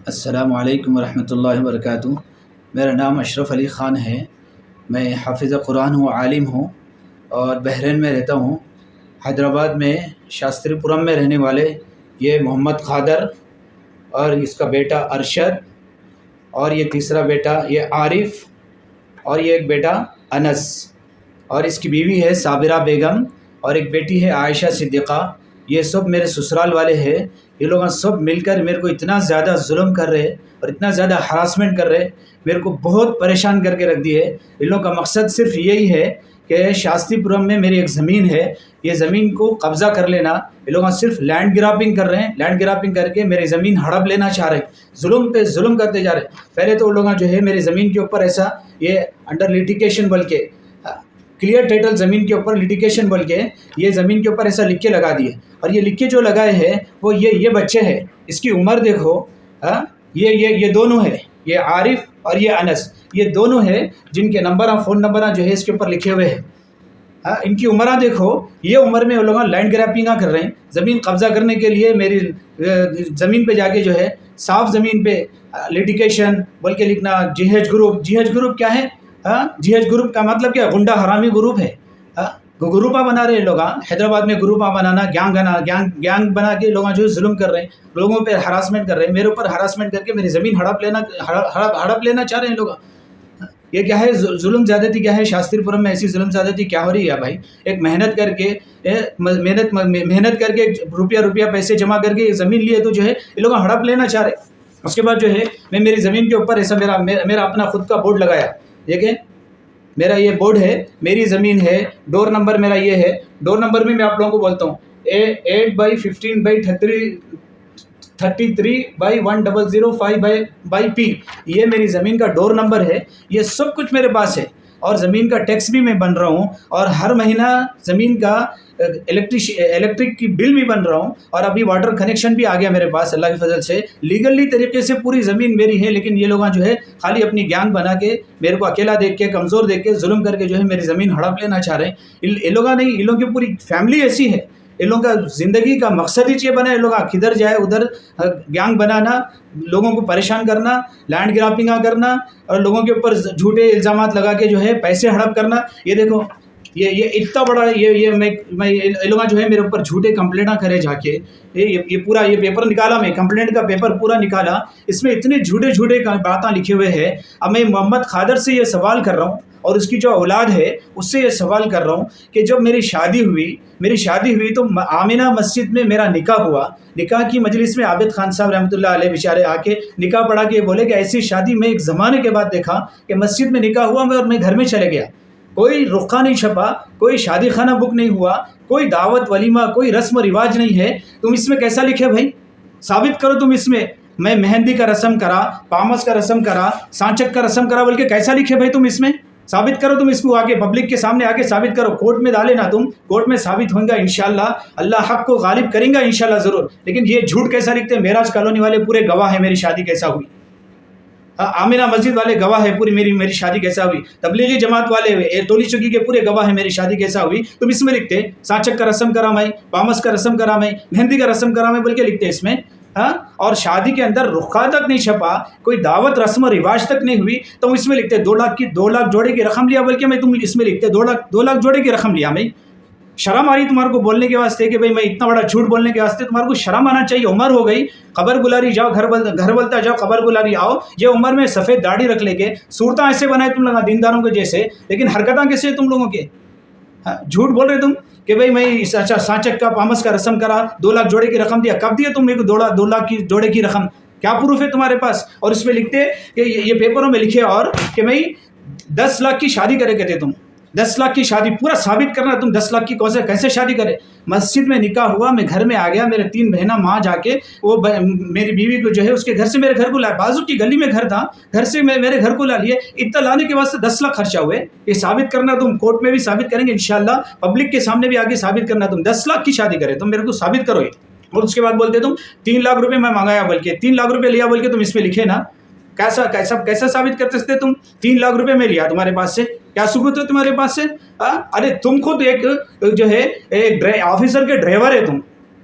السلام علیکم ورحمۃ اللہ وبرکاتہ۔ میرا نام اشرف علی خان ہے۔ میں حافظ قرآن ہوں، عالم ہوں اور بحرین میں رہتا ہوں۔ حیدرآباد میں شاستری پورم میں رہنے والے یہ محمد قادر اور اس کا بیٹا ارشد اور یہ تیسرا بیٹا یہ عارف اور یہ ایک بیٹا انس اور اس کی بیوی ہے صابرہ بیگم اور ایک بیٹی ہے عائشہ صدیقہ۔ یہ سب میرے سسرال والے ہیں۔ یہ لوگ سب مل کر میرے کو اتنا زیادہ ظلم کر رہے اور اتنا زیادہ ہراسمنٹ کر رہے، میرے کو بہت پریشان کر کے رکھ دیے۔ ان لوگوں کا مقصد صرف یہی ہے کہ شاستری پورم میں میری ایک زمین ہے، یہ زمین کو قبضہ کر لینا۔ یہ لوگ صرف لینڈ گرابنگ کر رہے ہیں، لینڈ گرابنگ کر کے میری زمین ہڑپ لینا چاہ رہے ہیں، ظلم پہ ظلم کرتے جا رہے ہیں۔ پہلے تو وہ لوگ جو ہے میری زمین کے اوپر ایسا یہ انڈر لیٹیگیشن بول کے کلیئر ٹائٹل زمین کے اوپر لیٹیگیشن بول کے یہ زمین کے اوپر ایسا لکھ کے لگا دیے، اور یہ لکھ کے جو لگائے ہیں وہ یہ بچے ہیں، اس کی عمر دیکھو، یہ دونوں ہے، یہ عارف اور یہ انس، یہ دونوں ہیں جن کے فون نمبر جو ہے اس کے اوپر لکھے ہوئے ہیں۔ ان کی عمریں دیکھو، یہ عمر میں وہ لوگ لینڈ گریپنگ کر رہے ہیں، زمین قبضہ کرنے کے لیے میری زمین پہ جا کے جو ہے صاف زمین پہ لیٹیگیشن بول کے لکھنا۔ جی ایچ گروپ کیا ہے؟ جی ایچ گروپ کا مطلب کیا؟ غنڈہ حرامی گروپ ہے۔ گروپا بنا رہے ہیں لوگ، حیدرآباد میں گروپا بنانا، گینگ بنا کے لوگ جو ظلم کر رہے ہیں، لوگوں پہ ہراسمنٹ کر رہے ہیں، میرے اوپر ہراسمنٹ کر کے میری زمین ہڑپ لینا چاہ رہے ہیں لوگ۔ یہ کیا ہے؟ ظلم زیادتی کیا ہے؟ شاستری پورم میں ایسی ظلم زیادتی کیا ہو رہی ہے بھائی؟ ایک محنت کر کے روپیہ پیسے جمع کر کے زمین لیے تو جو ہے یہ لوگ ہڑپ لینا چاہ رہے۔ اس کے بعد جو ہے میں میری زمین کے اوپر ایسا میرا اپنا خود کا بورڈ لگایا، دیکھیں میرا یہ بورڈ ہے، میری زمین ہے، ڈور نمبر میرا یہ ہے۔ ڈور نمبر میں آپ لوگوں کو بولتا ہوں 8/15/33/100/P، یہ میری زمین کا ڈور نمبر ہے۔ یہ سب کچھ میرے پاس ہے، اور زمین کا ٹیکس بھی میں بن رہا ہوں، اور ہر مہینہ زمین کا الیکٹرک کی بل بھی بن رہا ہوں، اور ابھی واٹر کنیکشن بھی آ گیا میرے پاس اللہ کی فضل سے۔ لیگلی طریقے سے پوری زمین میری ہے، لیکن یہ لوگ جو ہے خالی اپنی گینگ بنا کے میرے کو اکیلا دیکھ کے، کمزور دیکھ کے، ظلم کر کے جو ہے میری زمین ہڑپ لینا چاہ رہے ہیں۔ یہ لوگ نہیں، ان لوگوں کی پوری فیملی ایسی ہے، ان لوگوں کا زندگی کا مقصد ہی یہ بنا ہے، لوگ کدھر جائے ادھر گینگ بنانا، لوگوں کو پریشان کرنا، لینڈ گرابنگ کرنا، اور لوگوں کے اوپر جھوٹے الزامات لگا کے جو ہے پیسے ہڑپ کرنا۔ یہ دیکھو یہ اتنا بڑا میں لوگ جو ہے میرے اوپر جھوٹے کمپلینٹ کرے جا کے، یہ پورا یہ پیپر نکالا، میں کمپلینٹ کا پیپر پورا نکالا، اس میں اتنے جھوٹے باتیں لکھے ہوئے ہیں۔ اب میں محمد قادر سے یہ سوال کر رہا ہوں، اور اس کی جو اولاد ہے اس سے یہ سوال کر رہا ہوں کہ جب میری شادی ہوئی تو آمینہ مسجد میں میرا نکاح ہوا، نکاح کی مجلس میں عابد خان صاحب رحمۃ اللہ علیہ بیچارے آ کے نکاح پڑھا کے بولے کہ ایسی شادی میں ایک زمانے کے بعد دیکھا کہ مسجد میں نکاح ہوا اور میں گھر میں چلے گیا، کوئی رخا نہیں چھپا، کوئی شادی خانہ بک نہیں ہوا، کوئی دعوت ولیمہ، کوئی رسم و رواج نہیں ہے۔ تم اس میں کیسا لکھے بھائی؟ ثابت کرو تم اس میں مہندی کا رسم کرا، پامس کا رسم کرا، سانچک کا رسم کرا بول کے کیسا لکھے بھائی؟ تم اس میں ثابت کرو، تم اس کو آگے پبلک کے سامنے آگے ثابت کرو، کورٹ میں ڈالے نا، تم کورٹ میں ثابت ہوگا انشاءاللہ، اللہ حق کو غالب کریں گا انشاءاللہ ضرور۔ لیکن یہ جھوٹ کیسا لکھتے ہیں؟ معراج کالونی والے پورے گواہ ہیں میری شادی کیسا ہوئی، آمینہ مسجد والے گواہ ہے پوری میری شادی کیسا ہوئی، تبلیغی جماعت والے ٹولی چکی کے پورے گواہ ہے میری شادی کیسا ہوئی۔ تم اس میں لکھتے سانچک کا رسم کرا میں، پامس کا رسم کرا میں، مہندی کا رسم کرا میں بول کے لکھتے اس میں، اور شادی کے اندر رخا تک نہیں چھپا، کوئی دعوت رسم و رواج تک نہیں ہوئی، تو اس میں لکھتے 2 لاکھ جوڑے کی رقم لیا بول کے میں، تم اس میں لکھتے 2 لاکھ جوڑے کی رقم لیا میں۔ شرم آ رہی تمہارے کو بولنے کے واسطے کہ بھائی میں اتنا بڑا جھوٹ بولنے کے واسطے تمہارے کو شرم آنا چاہیے۔ عمر ہو گئی، قبر گلاری جاؤ، گھر بولتا جاؤ، قبر گلاری آؤ۔ یہ عمر میں سفید داڑھی رکھ لے کے صورتیں ایسے بنائے تم لوگ دینداروں کے جیسے، لیکن حرکتیں کیسے تم لوگوں کے؟ جھوٹ بول رہے تم کہ بھائی میں اچھا سانچک کا پامس کا رسم کرا، 2 لاکھ جوڑے کی رقم دیا۔ کب دیا تم میرے کو 2 لاکھ کی جوڑے کی رقم؟ کیا پروف ہے تمہارے پاس؟ اور اس میں لکھتے کہ یہ پیپروں میں لکھے اور کہ میں 10 لاکھ کی شادی کرے کہتے تم، 10 لاکھ کی شادی پورا ثابت کرنا تم 10 لاکھ کی کیسے شادی کرے؟ مسجد میں نکاح ہوا، میں گھر میں آ گیا، میرے 3 بہنیں ماں جا کے وہ میری بیوی کو جو ہے اس کے گھر سے میرے گھر کو لایا، بازو کی گلی میں گھر تھا، گھر سے میرے گھر کو لا لیے، اتنا لانے کے واسطے 10 لاکھ خرچہ ہوئے۔ یہ ثابت کرنا تم کورٹ میں بھی ثابت کریں گے انشاءاللہ، پبلک کے سامنے بھی آگے ثابت کرنا تم 10 لاکھ کی شادی کرے، تم میرے کو ثابت کرو یہ۔ اور اس کے بعد بولتے تم 3 لاکھ روپے میں منگایا بول کے، 3 لاکھ روپے لیا بول کے تم اس میں لکھے نا، کیسا ثابت کر سکتے تم؟ 3 لاکھ روپے میں لیا تمہارے پاس سے، کیا ثبوت ہے تمہارے پاس سے؟ ارے تم خود ایک جو ہے ایک آفیسر کے ڈرائیور ہے تم،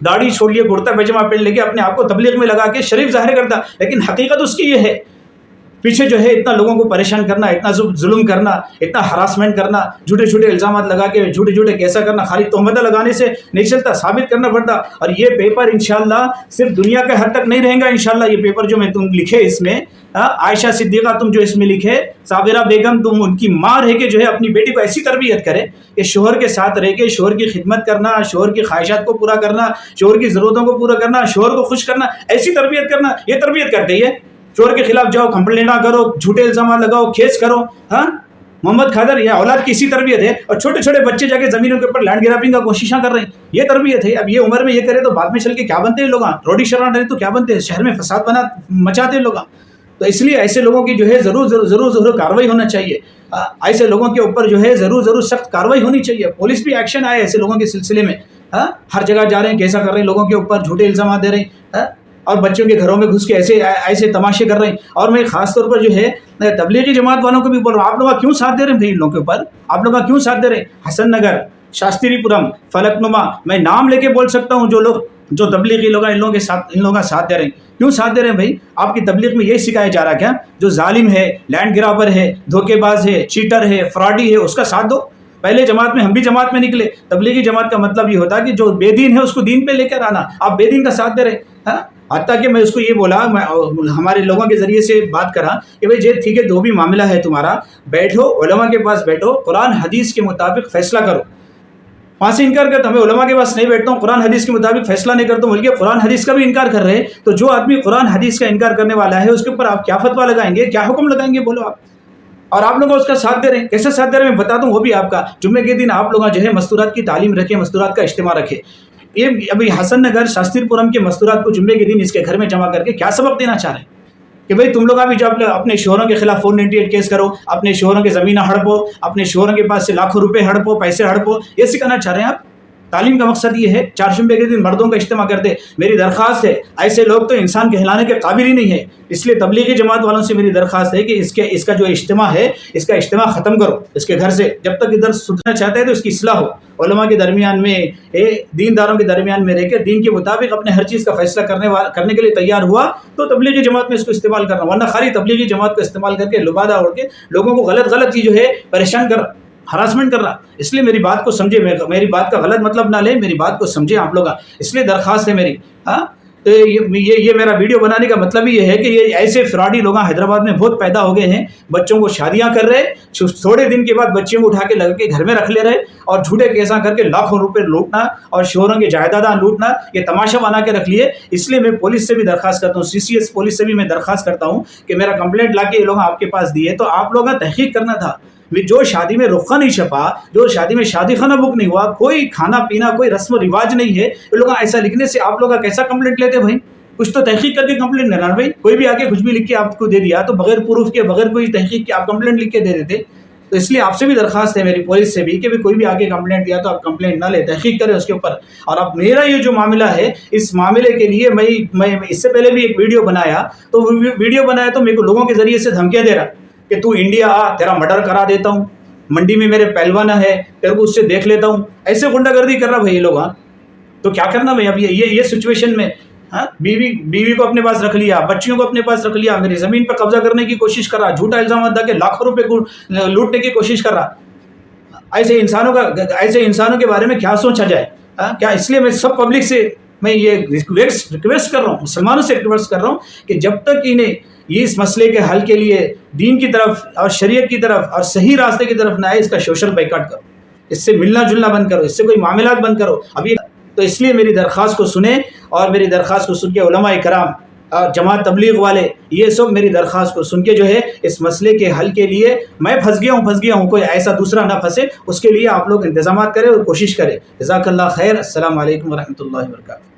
داڑھی چھوڑ لیے, کرتا پیجامہ پہن لے کے اپنے آپ کو تبلیغ میں لگا کے شریف ظاہر کرتا, لیکن حقیقت اس کی یہ ہے پیچھے جو ہے اتنا لوگوں کو پریشان کرنا, اتنا ظلم کرنا, اتنا ہراسمنٹ کرنا, جھوٹے جھوٹے الزامات لگا کے جھوٹے جھوٹے کیسا کرنا, خالی تہمتیں لگانے سے نہیں چلتا, ثابت کرنا پڑتا. اور یہ پیپر انشاءاللہ صرف دنیا کے حد تک نہیں رہیں گا انشاءاللہ. یہ پیپر جو میں تم لکھے اس میں, عائشہ صدیقہ تم جو اس میں لکھے, صابرہ بیگم تم ان کی ماں رہ کے جو ہے اپنی بیٹی کو ایسی تربیت کرے کہ شوہر کے ساتھ رہ کے شوہر کی خدمت کرنا, شوہر کی خواہشات کو پورا کرنا, شوہر کی ضرورتوں کو پورا کرنا, شوہر کو خوش کرنا, ایسی تربیت کرنا. یہ تربیت کرتے ہی ہے. شوہر کے خلاف جاؤ, کمپلینٹ کرو, جھوٹے الزامات لگاؤ, کیس کرو. ہاں محمد قادر, یہ اولاد کی اسی تربیت ہے. اور چھوٹے چھوٹے بچے جا کے زمینوں کے اوپر لینڈ گرابنگ کا کوششاں کر رہے ہیں, یہ تربیت ہے. اب یہ عمر میں یہ کرے تو بعد میں چل کے کیا بنتے ہیں لوگ, روڈی شران رہے تو کیا بنتے ہیں, شہر میں فساد مچاتے ہیں لوگ. تو اس لیے ایسے لوگوں کی جو ہے ضرور کارروائی ہونا چاہیے. ایسے لوگوں کے اوپر جو ہے ضرور سخت کارروائی ہونی چاہیے. پولیس بھی ایکشن آئے ایسے لوگوں کے سلسلے میں. ہر جگہ جا رہے ہیں, کیسا کر رہے ہیں لوگوں کے اوپر, جھوٹے الزامات دے رہے ہیں, اور بچوں کے گھروں میں گھس کے ایسے تماشے کر رہے ہیں. اور میں خاص طور پر جو ہے تبلیغی جماعت والوں کو بھی بول رہا ہوں, آپ لوگ کیوں ساتھ دے رہے ہیں بھائی ان لوگوں کے اوپر, آپ لوگ کیوں ساتھ دے رہے ہیں. حسن نگر, شاستری پورم, فلک نما, میں نام لے کے بول سکتا ہوں جو تبلیغی لوگ ان لوگوں کا ساتھ دے رہے ہیں. کیوں ساتھ دے رہے ہیں بھائی؟ آپ کی تبلیغ میں یہ سکھایا جا رہا ہے کیا جو ظالم ہے, لینڈ گرابر ہے, دھوکے باز ہے, چیٹر ہے, فراڈی ہے, اس کا ساتھ دو. پہلے جماعت میں ہم بھی جماعت میں نکلے. تبلیغی جماعت کا مطلب یہ ہوتا ہے کہ جو بے دین ہے اس کو دین پہ لے کر آنا. آپ بے دین کا ساتھ دے رہے. حتیٰ کہ میں اس کو یہ بولا, میں ہمارے لوگوں کے ذریعے سے بات کرا کہ بھائی ٹھیک ہے, جو بھی معاملہ ہے تمہارا, بیٹھو علماء کے پاس, بیٹھو قرآن حدیث کے مطابق فیصلہ کرو. وہاں سے انکار کرتا ہوں, میں علماء کے پاس نہیں بیٹھتا ہوں, قرآن حدیث کے مطابق فیصلہ نہیں کرتا ہوں, بلکہ قرآن حدیث کا بھی انکار کر رہے ہیں. تو جو آدمی قرآن حدیث کا انکار کرنے والا ہے اس کے اوپر آپ کیا فتویٰ لگائیں گے, کیا حکم لگائیں گے, بولو آپ. اور آپ لوگ اس کا ساتھ دے رہے ہیں. کیسے ساتھ دے رہے ہیں میں بتا دوں, وہ بھی آپ کا جمعے کے دن آپ لوگ جو ہے مستورات کی تعلیم رکھیں, مستورات کا اجتماع رکھے. یہ ابھی حسن نگر شاستری پورم کے مستورات کو جمعے کے دن اس کے گھر میں جمع کر کے کیا سبق دینا چاہ رہے ہیں کہ بھائی تم لوگ ابھی جب اپنے شوہروں کے خلاف 498 کیس کرو, اپنے شوہروں کے زمینیں ہڑپو, اپنے شوہروں کے پاس سے لاکھوں روپے ہڑپو, پیسے ہڑپو, یہ سکھانا چاہ رہے ہیں آپ. تعلیم کا مقصد یہ ہے. چہارشنبے کے دن مردوں کا اجتماع کرتے. میری درخواست ہے, ایسے لوگ تو انسان کہلانے کے قابل ہی نہیں ہے. اس لیے تبلیغی جماعت والوں سے میری درخواست ہے کہ اس کا جو اجتماع ہے, اس کا اجتماع ختم کرو اس کے گھر سے. جب تک ادھر سدھرنا چاہتے ہیں تو اس کی اصلاح ہو. علماء کے درمیان میں, دینداروں کے درمیان میں رہ کے دین کے مطابق اپنے ہر چیز کا فیصلہ کرنے کے لیے تیار ہوا تو تبلیغی جماعت میں اس کو استعمال کرنا, ورنہ خالی تبلیغی جماعت کو استعمال کر کے لبادہ اوڑھ کے لوگوں کو غلط چیز جو ہے پریشان کر, ہراسمنٹ کر رہا. اس لیے میری بات کو سمجھے, میری بات کا غلط مطلب نہ لیں, میری بات کو سمجھیں آپ لوگ. اس لیے درخواست ہے میری. تو یہ میرا ویڈیو بنانے کا مطلب یہ ہے کہ یہ ایسے فراڈی لوگ حیدرآباد میں بہت پیدا ہو گئے ہیں. بچوں کو شادیاں کر رہے, تھوڑے دن کے بعد بچیوں کو اٹھا کے لگ کے گھر میں رکھ لے رہے, اور جھوٹے کیسا کر کے لاکھوں روپے لوٹنا اور شوہروں کے جائیداداں لوٹنا, یہ تماشا بنا کے رکھ لیے. اس لیے میں پولیس سے بھی درخواست کرتا ہوں, CCS پولیس سے بھی میں درخواست کرتا ہوں کہ میرا کمپلینٹ لا کے یہ لوگ آپ کے پاس دیے تو آپ لوگوں کا تحقیق کرنا تھا. جو شادی میں رخہ نہیں چھپا, جو شادی میں شادی خانہ بک نہیں ہوا, کوئی کھانا پینا, کوئی رسم و رواج نہیں ہے, یہ لوگ ایسا لکھنے سے آپ لوگ کا کیسا کمپلینٹ لیتے بھائی؟ کچھ تو تحقیق کر کے کمپلینٹ لینا بھائی. کوئی بھی آ کے کچھ بھی لکھ کے آپ کو دے دیا تو بغیر پروف کے, بغیر کوئی تحقیق کے آپ کمپلینٹ لکھ کے دے دیتے. تو اس لیے آپ سے بھی درخواست ہے میری, پولیس سے بھی, کہ کوئی بھی آ کے کمپلینٹ دیا تو آپ کمپلینٹ نہ لے, تحقیق کریں اس کے اوپر. اور اب میرا یہ جو معاملہ ہے, اس معاملے کے لیے میں اس سے پہلے بھی ایک ویڈیو بنایا تو میرے کو لوگوں کے ذریعے سے دھمکیاں دے رہا کہ تو انڈیا آ, تیرا مرڈر کرا دیتا ہوں, منڈی میں میرے پہلوانہ ہے, تیرے کو اس سے دیکھ لیتا ہوں, ایسے غنڈہ گردی کر رہا بھائی یہ لوگ. تو کیا کرنا بھائی اب یہ سچویشن میں؟ بیوی کو اپنے پاس رکھ لیا, بچیوں کو اپنے پاس رکھ لیا, میری زمین پہ قبضہ کرنے کی کوشش کر رہا, جھوٹا الزامات دے کے لاکھوں روپے کو لوٹنے کی کوشش کر رہا. ایسے انسانوں کے بارے میں کیا سوچا جائے کیا؟ اس لیے میں سب پبلک سے میں یہ ریکویسٹ کر رہا ہوں, مسلمانوں سے ریکویسٹ کر رہا ہوں کہ جب تک انہیں اس مسئلے کے حل کے لیے دین کی طرف اور شریعت کی طرف اور صحیح راستے کی طرف نہ آئے, اس کا سوشل بائیکاٹ کرو, اس سے ملنا جلنا بند کرو, اس سے کوئی معاملات بند کرو ابھی. تو اس لیے میری درخواست کو سنیں, اور میری درخواست کو سن کے علماء کرام اور جماعت تبلیغ والے یہ سب میری درخواست کو سن کے جو ہے اس مسئلے کے حل کے لیے, میں پھنس گیا ہوں, کوئی ایسا دوسرا نہ پھنسے, اس کے لیے آپ لوگ انتظامات کریں اور کوشش کریں. جزاک اللہ خیر. السلام علیکم ورحمۃ اللہ وبرکاتہ.